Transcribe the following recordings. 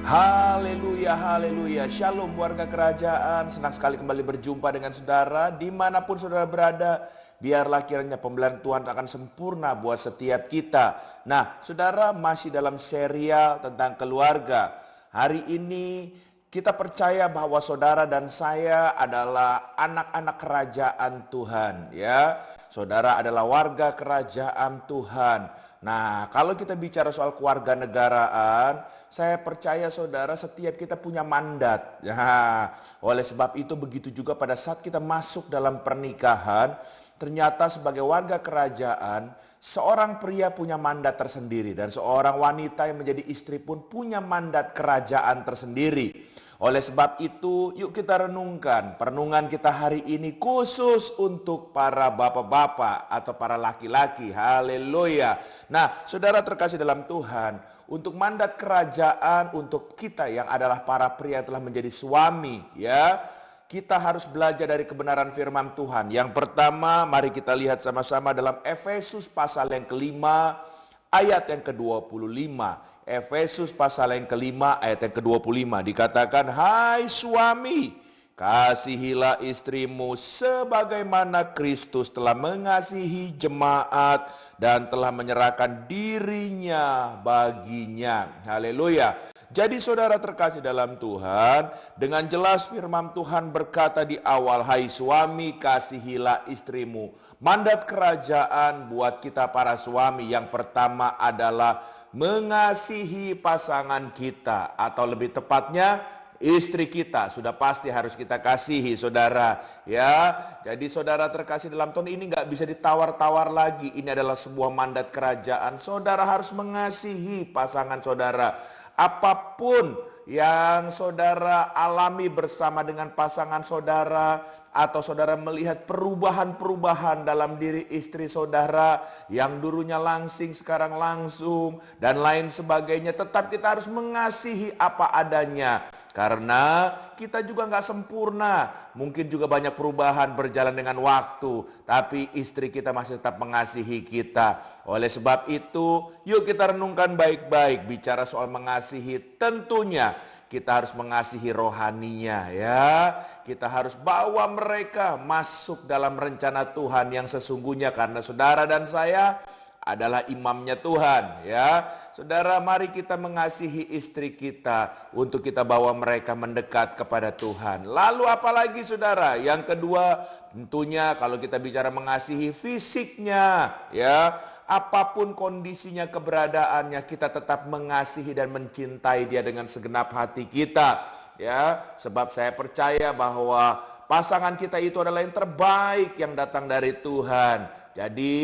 Haleluya, haleluya. Shalom warga kerajaan. Senang sekali kembali berjumpa dengan saudara. Dimanapun saudara berada, biarlah kiranya pembelajaran Tuhan akan sempurna buat setiap kita. Nah, saudara masih dalam serial tentang keluarga. Hari ini kita percaya bahwa saudara dan saya adalah anak-anak kerajaan Tuhan, ya. Saudara adalah warga kerajaan Tuhan. Nah, kalau kita bicara soal kewarganegaraan, saya percaya saudara setiap kita punya mandat. Ya, oleh sebab itu begitu juga pada saat kita masuk dalam pernikahan, ternyata sebagai warga kerajaan, seorang pria punya mandat tersendiri dan seorang wanita yang menjadi istri pun punya mandat kerajaan tersendiri. Oleh sebab itu, yuk kita renungkan. Perenungan kita hari ini khusus untuk para bapak-bapak atau para laki-laki. Haleluya. Nah, saudara terkasih dalam Tuhan, untuk mandat kerajaan untuk kita yang adalah para pria yang telah menjadi suami, ya, kita harus belajar dari kebenaran firman Tuhan. Yang pertama, mari kita lihat sama-sama dalam Efesus pasal yang kelima, ayat yang ke-25. Efesus pasal yang kelima ayat yang ke-25 dikatakan, hai suami, kasihilah istrimu sebagaimana Kristus telah mengasihi jemaat dan telah menyerahkan dirinya baginya. Haleluya. Jadi saudara terkasih dalam Tuhan, dengan jelas firman Tuhan berkata di awal, hai suami kasihilah istrimu. Mandat kerajaan buat kita para suami yang pertama adalah mengasihi pasangan kita, atau lebih tepatnya istri kita. Sudah pasti harus kita kasihi saudara, ya. Jadi saudara terkasih dalam Tuhan, ini gak bisa ditawar-tawar lagi. Ini adalah sebuah mandat kerajaan. Saudara harus mengasihi pasangan saudara. Apapun yang saudara alami bersama dengan pasangan saudara, atau saudara melihat perubahan-perubahan dalam diri istri saudara yang dulunya langsing sekarang langsung dan lain sebagainya, tetap kita harus mengasihi apa adanya. Karena kita juga gak sempurna, mungkin juga banyak perubahan berjalan dengan waktu, tapi istri kita masih tetap mengasihi kita. Oleh sebab itu, yuk kita renungkan baik-baik. Bicara soal mengasihi, tentunya kita harus mengasihi rohaninya, ya. Kita harus bawa mereka masuk dalam rencana Tuhan yang sesungguhnya, karena saudara dan saya adalah imamnya Tuhan, ya. Saudara, mari kita mengasihi istri kita untuk kita bawa mereka mendekat kepada Tuhan. Lalu apalagi saudara? Yang kedua, tentunya kalau kita bicara mengasihi fisiknya, ya. Apapun kondisinya, keberadaannya, kita tetap mengasihi dan mencintai dia dengan segenap hati kita, ya. Sebab saya percaya bahwa pasangan kita itu adalah yang terbaik yang datang dari Tuhan. Jadi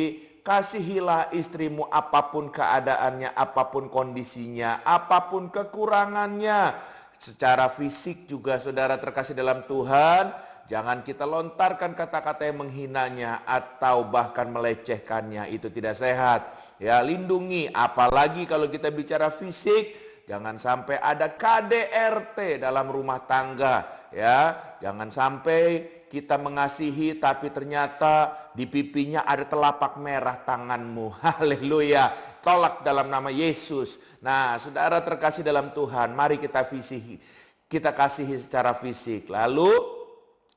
kasihilah istrimu apapun keadaannya, apapun kondisinya, apapun kekurangannya. Secara fisik juga saudara terkasih dalam Tuhan, jangan kita lontarkan kata-kata yang menghinanya atau bahkan melecehkannya, itu tidak sehat. Ya, lindungi, apalagi kalau kita bicara fisik, jangan sampai ada KDRT dalam rumah tangga, ya. Jangan sampai kita mengasihi tapi ternyata di pipinya ada telapak merah tanganmu. Haleluya. Tolak dalam nama Yesus. Nah, saudara terkasih dalam Tuhan, mari kita kasihi secara fisik. Lalu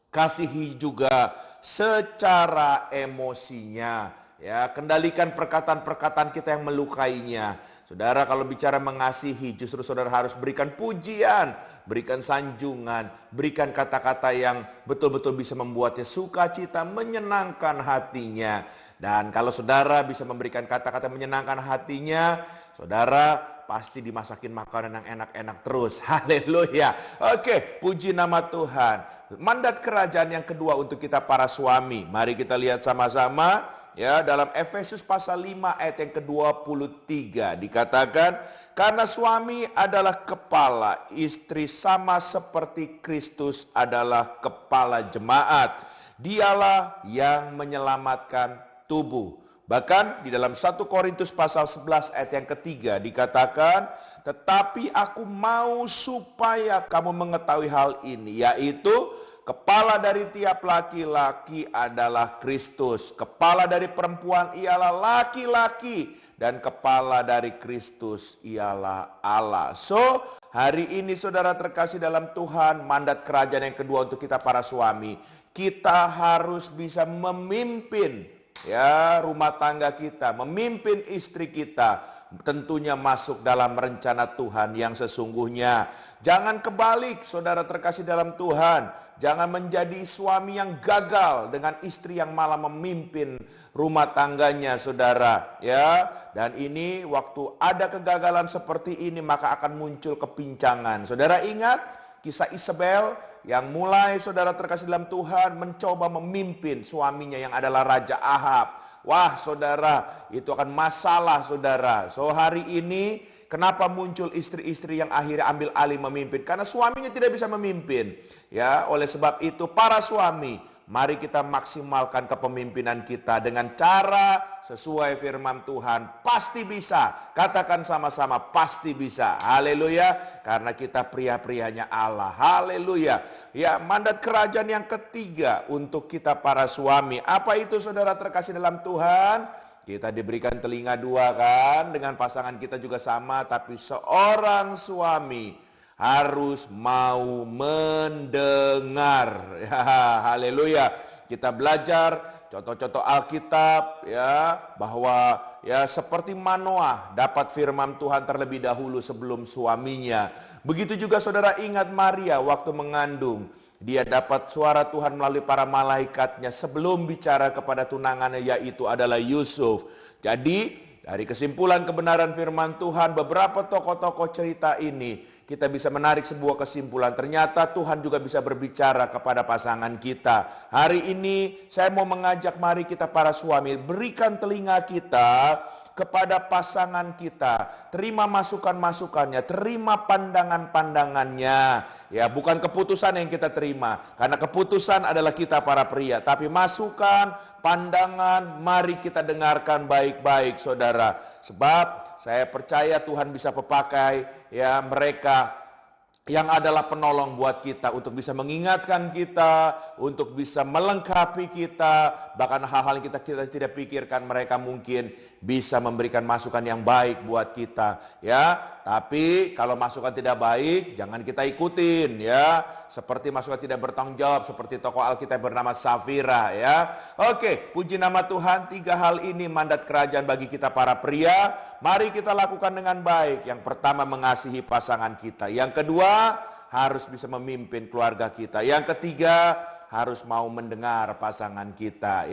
kasihi juga secara emosinya, ya. Kendalikan perkataan-perkataan kita yang melukainya. Saudara, kalau bicara mengasihi, justru saudara harus berikan pujian, berikan sanjungan, berikan kata-kata yang betul-betul bisa membuatnya sukacita, menyenangkan hatinya. Dan kalau saudara bisa memberikan kata-kata menyenangkan hatinya, saudara pasti dimasakin makanan yang enak-enak terus. Haleluya. Oke, puji nama Tuhan. Mandat kerajaan yang kedua untuk kita para suami. Mari kita lihat sama-sama, ya, dalam Efesus pasal 5 ayat yang ke-23 dikatakan, karena suami adalah kepala, istri sama seperti Kristus adalah kepala jemaat. Dialah yang menyelamatkan tubuh. Bahkan di dalam 1 Korintus pasal 11 ayat yang ketiga dikatakan, tetapi aku mau supaya kamu mengetahui hal ini, yaitu kepala dari tiap laki-laki adalah Kristus. Kepala dari perempuan ialah laki-laki dan kepala dari Kristus ialah Allah. So, hari ini saudara terkasih dalam Tuhan, mandat kerajaan yang kedua untuk kita para suami, kita harus bisa memimpin rumah tangga kita, memimpin istri kita, tentunya masuk dalam rencana Tuhan yang sesungguhnya. Jangan kebalik, saudara terkasih dalam Tuhan. Jangan menjadi suami yang gagal dengan istri yang malah memimpin rumah tangganya, saudara. Dan ini waktu ada kegagalan seperti ini, maka akan muncul kepincangan. Saudara ingat kisah Isabel yang mulai, saudara terkasih dalam Tuhan, mencoba memimpin suaminya yang adalah Raja Ahab. Wah, saudara, itu akan masalah, saudara. So, hari ini kenapa muncul istri-istri yang akhirnya ambil alih memimpin? Karena suaminya tidak bisa memimpin. Oleh sebab itu para suami, mari kita maksimalkan kepemimpinan kita dengan cara sesuai firman Tuhan. Pasti bisa. Katakan sama-sama, pasti bisa. Haleluya. Karena kita pria-prianya Allah. Haleluya. Mandat kerajaan yang ketiga untuk kita para suami. Apa itu, saudara terkasih dalam Tuhan? Kita diberikan telinga dua kan, dengan pasangan kita juga sama, tapi seorang suami harus mau mendengar. Haleluya. Kita belajar contoh-contoh Alkitab bahwa seperti Manoah dapat firman Tuhan terlebih dahulu sebelum suaminya. Begitu juga saudara ingat Maria waktu mengandung. Dia dapat suara Tuhan melalui para malaikatnya sebelum bicara kepada tunangannya, yaitu adalah Yusuf. Jadi dari kesimpulan kebenaran firman Tuhan, beberapa tokoh-tokoh cerita ini kita bisa menarik sebuah kesimpulan. Ternyata Tuhan juga bisa berbicara kepada pasangan kita. Hari ini saya mau mengajak, mari kita para suami berikan telinga kita kepada pasangan kita. Terima masukan-masukannya, terima pandangan-pandangannya. Bukan keputusan yang kita terima, karena keputusan adalah kita para pria. Tapi masukan, pandangan, mari kita dengarkan baik-baik, saudara. Sebab saya percaya Tuhan bisa pakai mereka yang adalah penolong buat kita untuk bisa mengingatkan kita, untuk bisa melengkapi kita, bahkan hal-hal yang kita tidak pikirkan mereka mungkin bisa memberikan masukan yang baik buat kita. Tapi kalau masukan tidak baik, jangan kita ikutin seperti masukan tidak bertanggung jawab, seperti tokoh Alkitab bernama Safira Oke, puji nama Tuhan. 3 hal ini mandat kerajaan bagi kita para pria. Mari kita lakukan dengan baik. Yang pertama, mengasihi pasangan kita. Yang kedua, harus bisa memimpin keluarga kita. Yang ketiga, harus mau mendengar pasangan kita.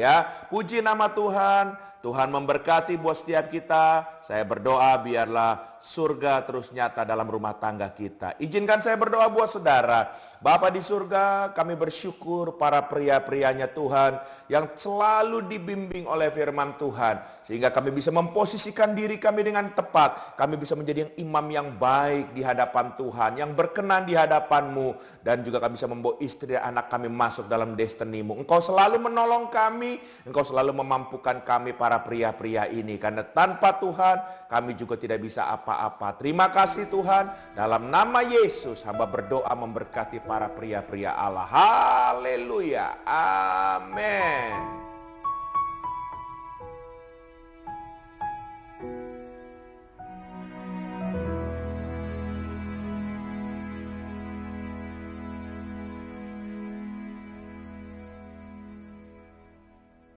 Puji nama Tuhan. Tuhan memberkati buat setiap kita. Saya berdoa biarlah surga terus nyata dalam rumah tangga kita. Izinkan saya berdoa buat saudara. Bapa di surga, kami bersyukur para pria-prianya Tuhan yang selalu dibimbing oleh firman Tuhan. Sehingga kami bisa memposisikan diri kami dengan tepat. Kami bisa menjadi imam yang baik di hadapan Tuhan, yang berkenan di hadapan-Mu. Dan juga kami bisa membawa istri dan anak kami masuk dalam destiny-Mu. Engkau selalu menolong kami, Engkau selalu memampukan kami para pria-pria ini. Karena tanpa Tuhan, kami juga tidak bisa apa-apa. Terima kasih Tuhan. Dalam nama Yesus, hamba berdoa memberkati para pria-pria Allah. Haleluya. Amin.